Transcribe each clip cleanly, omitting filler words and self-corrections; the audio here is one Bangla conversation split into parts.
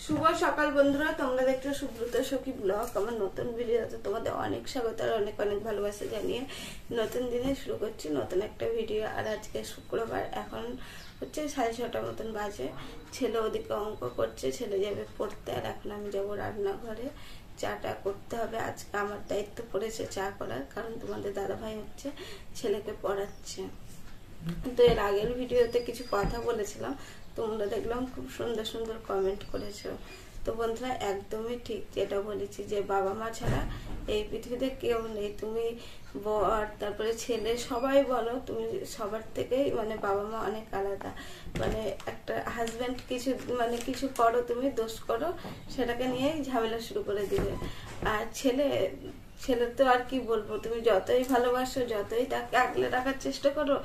শুভ সকাল বন্ধুরা, তোমরা দেখছো সুব্রত সখী ব্লগ। আমার নতুন ভিডিওতে তোমাদের অনেক স্বাগত আর অনেক অনেক ভালোবাসা জানিয়ে নতুন দিনে শুরু করছি নতুন একটা ভিডিও। আর আজকে শুক্রবার, এখন হচ্ছে 6:30 মতন বাজে। ছেলে ওদিকে অঙ্ক করছে, ছেলে যাবে পড়তে, আর এখন আমি যাবো রান্নাঘরে। চাটা করতে হবে, আজকে আমার দায়িত্ব পড়েছে চা করার, কারণ তোমাদের দাদাভাই হচ্ছে ছেলেকে পড়াচ্ছে। তো এর আগের ভিডিওতে কিছু কথা বলেছিলাম, তোমরা দেখলাম খুব সুন্দর সুন্দর কমেন্ট করেছো। তো বন্ধুরা, একদমই ঠিক যেটা বলেছি, যে বাবা মা ছাড়া এই পৃথিবীতে কেউ নেই। তুমি বর, তারপরে ছেলে, সবাই বলো, তুমি সবার থেকেই মানে বাবা মা অনেক আলাদা। মানে একটা হাজব্যান্ড কিছু করো, তুমি দোষ করো, সেটাকে নিয়েই ঝামেলা শুরু করে দিবে। আর ছেলে তো আর কি বলবো, তুমি যতই ভালোবাসো, যতই তাকে আগলে রাখার চেষ্টা করো,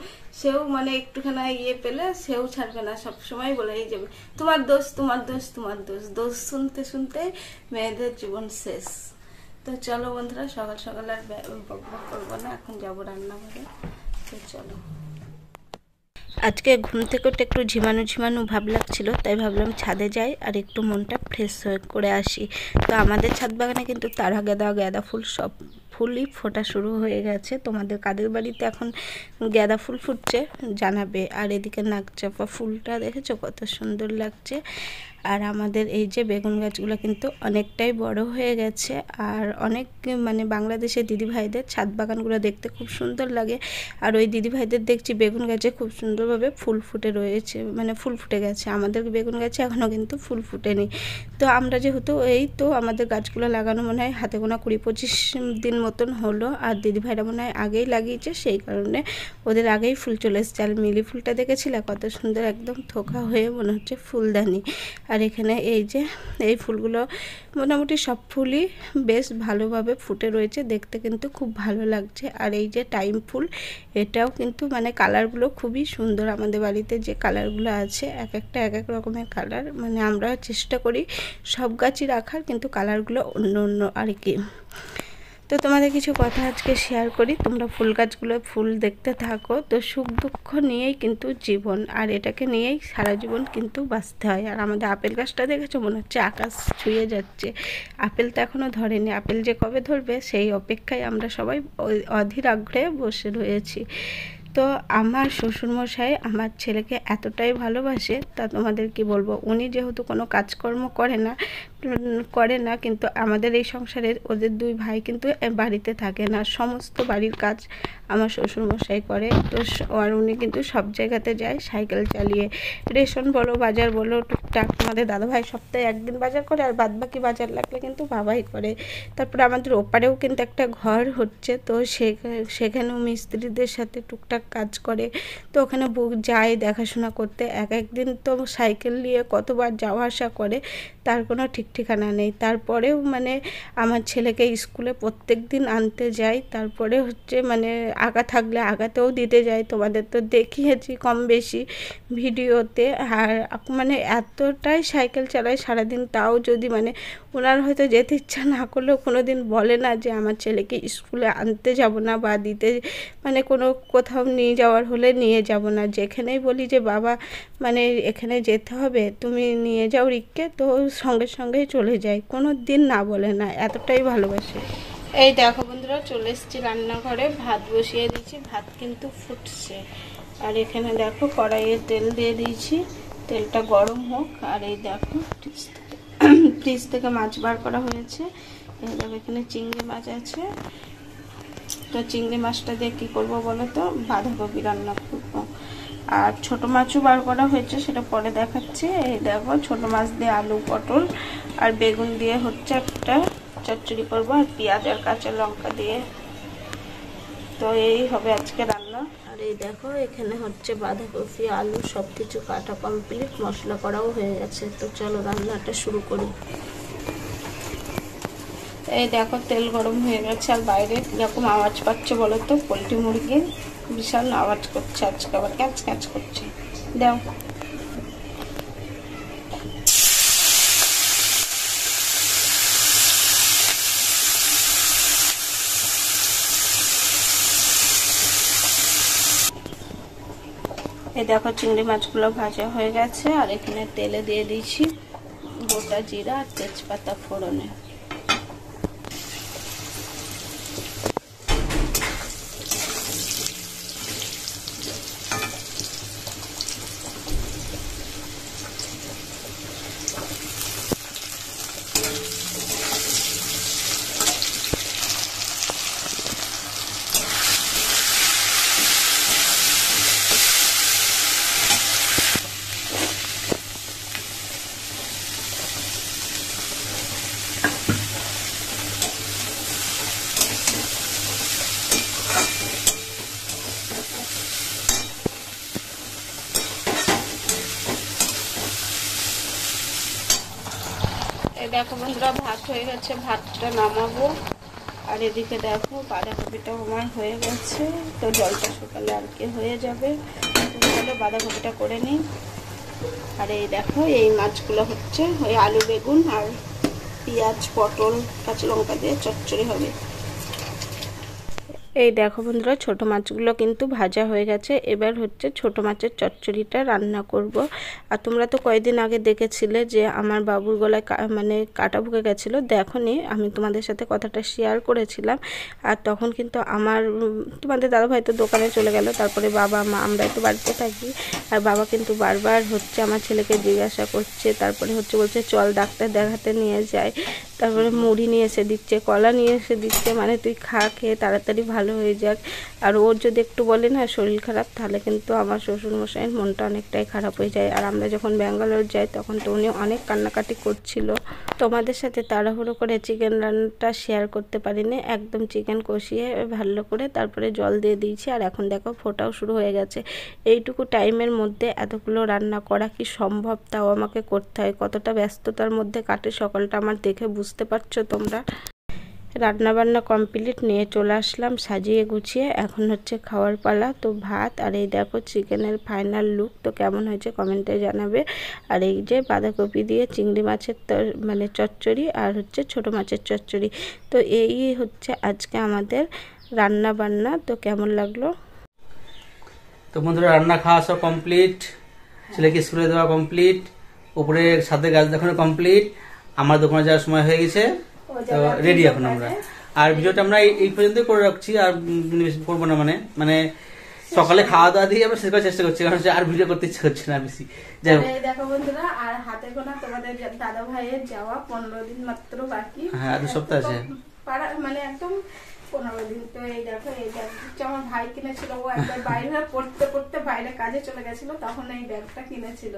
সেও মানে একটুখানা পেলে সেও ছাড়বে না, সবসময় বলেই যাবে তোমার দোষ, তোমার দোষ, তোমার দোষ। দোষ শুনতে শুনতে মেয়েদের জীবন শেষ। তো চলো বন্ধুরা, সকাল সকাল আর বক বক করবো না, এখন যাবো রান্নাঘরে। তো চলো। আজকে ঘুম থেকে উঠে একটু ঝিমানো ভাব লাগছিল, তাই ভাবলাম ছাদে যাই আর একটু মনটা ফ্রেশ করে আসি। তো আমাদের ছাদ বাগানে কিন্তু তারা গাঁদা ফুল, সব ফুলই ফোটা শুরু হয়ে গেছে। তোমাদের কাদের বাড়িতে এখন গাঁদা ফুল ফুটছে জানাবে। আর এদিকে নাকচাপা ফুলটা দেখেছো কত সুন্দর লাগছে। আর আমাদের এই যে বেগুন গাছগুলো কিন্তু অনেকটাই বড় হয়ে গেছে। আর অনেক মানে বাংলাদেশের দিদিভাইদের ছাদ বাগানগুলো দেখতে খুব সুন্দর লাগে। আর ওই দিদিভাইদের দেখছি বেগুন গাছে খুব সুন্দরভাবে ফুল ফুটে রয়েছে, মানে ফুল ফুটে গেছে। আমাদের বেগুন গাছে এখনও কিন্তু ফুল ফুটেনি। তো আমরা যেহেতু এই তো আমাদের গাছগুলো লাগানো মনে হয় হাতে গোনা 20-25 দিন মতন হলো। আর দিদিভাইরা মনে হয় আগেই লাগিয়েছে, সেই কারণে ওদের আগেই ফুল চলে এসেছে। আর মিলি ফুলটা দেখেছিলে কত সুন্দর, একদম থোকা হয়ে মনে হচ্ছে ফুলদানি। আর এখানে এই যে এই ফুলগুলো মোটামুটি সব ফুলই বেশ ভালোভাবে ফুটে রয়েছে, দেখতে কিন্তু খুব ভালো লাগছে। আর এই যে টাইম ফুল, এটাও কিন্তু মানে কালারগুলো খুবই সুন্দর। আমাদের বাড়িতে যে কালারগুলো আছে এক একটা এক এক রকমের কালার, মানে আমরা চেষ্টা করি সব গাছই রাখার, কিন্তু কালারগুলো অন্য অন্য আর কি। তো তোমাদের কিছু কথা আজকে শেয়ার করি, তোমরা ফুল গাছগুলো ফুল দেখতে থাকো। তো সুখ দুঃখ নিয়েই কিন্তু জীবন, আর এটাকে নিয়েই সারা জীবন কিন্তু বাঁচতে হয়। আর আমাদের আপেল গাছটা দেখেছো, মনে হচ্ছে আকাশ ছুঁয়ে যাচ্ছে। আপেল তো এখনও ধরেনি, আপেল যে কবে ধরবে সেই অপেক্ষায় আমরা সবাই অধীর আগ্রহে বসে রয়েছি। তো আমার শ্বশুরমশাই আমার ছেলেকে এতটাই ভালোবাসে, তা তোমাদের কি বলবো। উনি যেহেতু কোনো কাজকর্ম করে না, কিন্তু আমাদের এই সংসারের ওদের দুই ভাই কিন্তু বাড়িতে থাকে না, সমস্ত বাড়ির কাজ আমার শ্বশুরমশাই করে। তো আর উনি কিন্তু সব জায়গাতে যায় সাইকেল চালিয়ে। রেশন বলো, বাজার বলো, টুকটাক আমাদের দাদাভাই সপ্তাহে একদিন বাজার করে, আর বাদবাকি বাজার লাগলে কিন্তু বাবাই করে। তারপরে আমাদের ওপারেও কিন্তু একটা ঘর হচ্ছে, তো সেখানেও মিস্ত্রিদের সাথে টুকটাক কাজ করে। তো ওখানে যায় দেখাশোনা করতে। একদিন তো সাইকেল নিয়ে কতবার যাওয়া আসা করে, তার কোনো ঠিক ঠিকানা নেই। তারপরেও মানে আমার ছেলেকে স্কুলে প্রত্যেক দিন আনতে যাই। তারপরে হচ্ছে মানে আগা থাকলে আগাতেও দিতে যাই, তোমাদের তো দেখিয়েছি কম বেশি ভিডিওতে। আর মানে এতটাই সাইকেল চালায় সারাদিন, তাও যদি মানে ওনার হয়তো যেতে ইচ্ছা না করলেও কোনো দিন বলে না যে আমার ছেলেকে স্কুলে আনতে যাব না, বা দিতে মানে কোনো কোথাও নিয়ে যাওয়ার হলে নিয়ে যাব না। যেখানেই বলি যে বাবা মানে এখানে যেতে হবে, তুমি নিয়ে যাও রিককে, তো সঙ্গে সঙ্গেই চলে যায়, কোনো দিন না বলে না, এতটাই ভালোবাসে। এই দেখো বন্ধুরা, চলে এসেছি রান্নাঘরে, ভাত বসিয়ে দিয়েছি, ভাত কিন্তু ফুটছে। আর এখানে দেখো কড়াইয়ে তেল দিয়ে দিয়েছি, তেলটা গরম হোক। আর এই দেখো ফ্রিজ থেকে মাছ বার করা হয়েছে। এই দেখো এখানে চিংড়ি মাছ আছে। তো চিংড়ি মাছটা দিয়ে কী করবো বলো তো, বাঁধাকপি রান্না করবো। আর ছোটো মাছও বার করা হয়েছে, সেটা পরে দেখাচ্ছি। এই দেখো ছোটো মাছ দিয়ে আলু, পটল আর বেগুন দিয়ে হচ্ছে একটা চচ্চড়ি করবো, আর পেঁয়াজ আর কাঁচা লঙ্কা দিয়ে। তো এই হবে আজকে রান্না। আর এই দেখো এখানে হচ্ছে বাঁধাকপি, আলু সব কিছু কাটা কমপ্লিট, মশলা করাও হয়ে গেছে। তো চলো রান্নাটা শুরু করি। এই দেখো তেল গরম হয়ে গেছে, আর বাইরে কিরকম আওয়াজ পাচ্ছে বলো তো, পোলট্রি মুরগির বিশাল আওয়াজ করছে, আজকে আবার ক্যাচ ক্যাচ করছে। দাও এই দেখো চিংড়ি মাছগুলো ভাজা হয়ে গেছে, আর এখানে তেলে দিয়ে দিয়েছি গোটা জিরা আর তেজপাতা ফোড়নে। দেখো বন্ধুরা ভাত হয়ে গেছে, ভাতটা নামাবো। আর এদিকে দেখো বাঁধাকপিটা আমার হয়ে গেছে, তো জলটা শুকালে আর কি হয়ে যাবে। তাহলে বাঁধাকপিটা করে নিই। আর এই দেখো এই মাছগুলো হচ্ছে ওই আলু বেগুন আর পেঁয়াজ পটল কাঁচা লঙ্কা দিয়ে চচ্চড়ি হবে। এই দেখো বন্ধুরা ছোট মাছগুলো কিন্তু ভাজা হয়ে গেছে। এবার হচ্ছে ছোট মাছের চচ্চড়িটা রান্না করব। আর তোমরা তো কয়েকদিন আগে দেখেছিলে যে আমার বাবুর গলায় মানে কাটা ঢুকে গেছিলো, দেখোনি, আমি তোমাদের সাথে কথাটা শেয়ার করেছিলাম। আর তখন কিন্তু তোমাদের দাদাভাই তো দোকানে চলে গেল, তারপরে বাবা মা আমরাই তো বাড়িতে থাকি। আর বাবা কিন্তু বারবার হচ্ছে আমার ছেলেকে জিজ্ঞাসা করছে, তারপরে হচ্ছে বলছে চল ডাক্তার দেখাতে নিয়ে যায়। তারপরে মুড়ি নিয়ে এসে দিচ্ছে, কলা নিয়ে এসে দিচ্ছে, মানে তুই খেয়ে তাড়াতাড়ি ভালো হয়ে যাক। আর ওর যদি একটু বলে না শরীর খারাপ, তাহলে কিন্তু আমার শ্বশুরমশাইয়ের মনটা অনেকটাই খারাপ হয়ে যায়। আর আমরা যখন ব্যাঙ্গালোর যাই তখন তো উনি অনেক কান্নাকাটি করছিল। তোমাদের সাথে তাড়াহুড়ো করে চিকেন রান্নাটা শেয়ার করতে পারিনি। একদম চিকেন কষিয়ে ভালো করে তারপরে জল দিয়ে দিয়েছি। আর এখন দেখো ফোটাও শুরু হয়ে গেছে। এইটুকু টাইমের মধ্যে এতগুলো রান্না করা কি সম্ভব, তাও আমাকে করতে হয়। কতটা ব্যস্ততার মধ্যে কাটে সকালটা আমার দেখে বুঝতে পারছো তোমরা। রান্নাবান্না কমপ্লিট, নিয়ে চলে আসলাম সাজিয়ে গুছিয়ে। এখন হচ্ছে খাওয়ার পালা। তো ভাত আর এই দেখো চিকেনের ফাইনাল লুক, তো কেমন হয়েছে কমেন্টে জানাবে। আর এই যে বাঁধাকপি দিয়ে চিংড়ি মাছের মানে চচ্চড়ি আর হচ্ছে ছোট মাছের চচ্চড়ি। তো এই হচ্ছে আজকে আমাদের রান্না বান্না। তো কেমন লাগলো? তো বন্ধুরা রান্না খাওয়া সব কমপ্লিট, ছেলেকে স্কুলে দেওয়া কমপ্লিট, উপরে ছাদের গাছ দেখানো কমপ্লিট, আমার দোকানে যাওয়ার সময় হয়ে গেছে, তো রেডি এখন আমরা। আর ভিডিওটা আমরা এই পর্যন্ত করে রাখছি, আর করবো না। মানে সকালে খাওয়া দাওয়া দিয়ে আমরা শেষ করার চেষ্টা করছি, কারণ আর ভিডিও করতে ইচ্ছে হচ্ছে না বেশি। যাই হোক দেখো বন্ধুরা, আর হাতে গোনা তোমাদের দাদা ভাইয়ের যাওয়া 15 দিন মাত্র বাকি। হ্যাঁ 2 সপ্তাহ আছে, মানে একদম 15 দিন। তো এই দেখো এই ব্যাগটা আমার ভাই কিনেছিল। ও একবার বাইরে পড়তে পড়তে বাইরে কাজে চলে গেছিল, তখন এই ব্যাগটা কিনেছিল।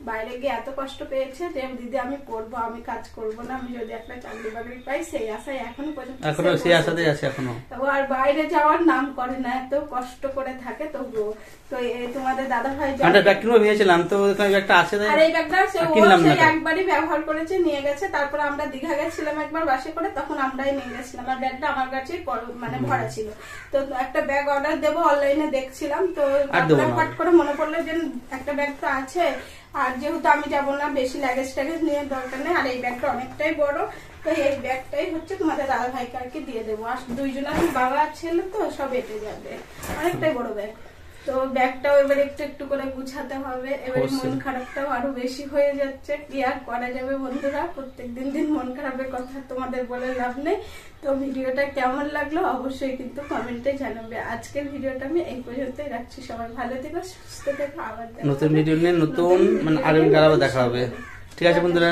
বাইরে গিয়ে এত কষ্ট পেয়েছে যে দিদি আমি পড়বো, আমি কাজ করব না, আমি যদি একটা চাকরি বাকরি পাই, সেই আশায় এখনো পর্যন্ত সেই আশাতেই আছে এখনো। তো আর বাইরে যাওয়ার নাম করে না, এত কষ্ট করে থাকে তবুও। তো এই তোমাদের দাদা ভাই ব্যাগ কিনবো ভেবেছিলাম, তো ব্যাগটা আছে, আর এই ব্যাগটা একবারই ব্যবহার করেছে, নিয়ে গেছে। তারপরে আমরা দীঘা গেছিলাম একবার বাসে করে, তখন আমরাই নিয়ে গেছিলাম। আর ব্যাগটা আমার কাছে মানে ভরা ছিল। তো একটা ব্যাগ অর্ডার দেবো, অনলাইনে দেখছিলাম, তো হঠাৎ করে মনে পড়লো যে একটা ব্যাগ তো আছে, আর যেহেতু আমি যাবো না, বেশি লাগেজ ট্যাগেজ নিয়ে দরকার নেই। আর এই ব্যাগটা অনেকটাই বড়, তো এই ব্যাগটাই হচ্ছে তোমাদের দাদা ভাইকে আর কি দিয়ে দেবো। আর দুইজনের বাবা ছেলে তো সব এটে যাবে, অনেকটাই বড় ব্যাগ। তো ব্যাগটাও এবার একটু একটু করে গুছাতে হবে। এবারে মন খারাপটাও আরো বেশি হয়ে যাচ্ছে, কি আর করা যাবে বন্ধুরা, প্রত্যেক দিন মন খারাপের কথা তোমাদের বলে লাভ নেই। তো ভিডিওটা কেমন লাগলো অবশ্যই কিন্তু কমেন্টে জানাবে। আজকের ভিডিওটা আমি এই পর্যন্তই রাখছি। সবাই ভালো থেকো, সুস্থ থেকো, আবার নতুন ভিডিও নিয়ে নতুন আগামী কাল দেখা হবে। ঠিক আছে বন্ধুরা।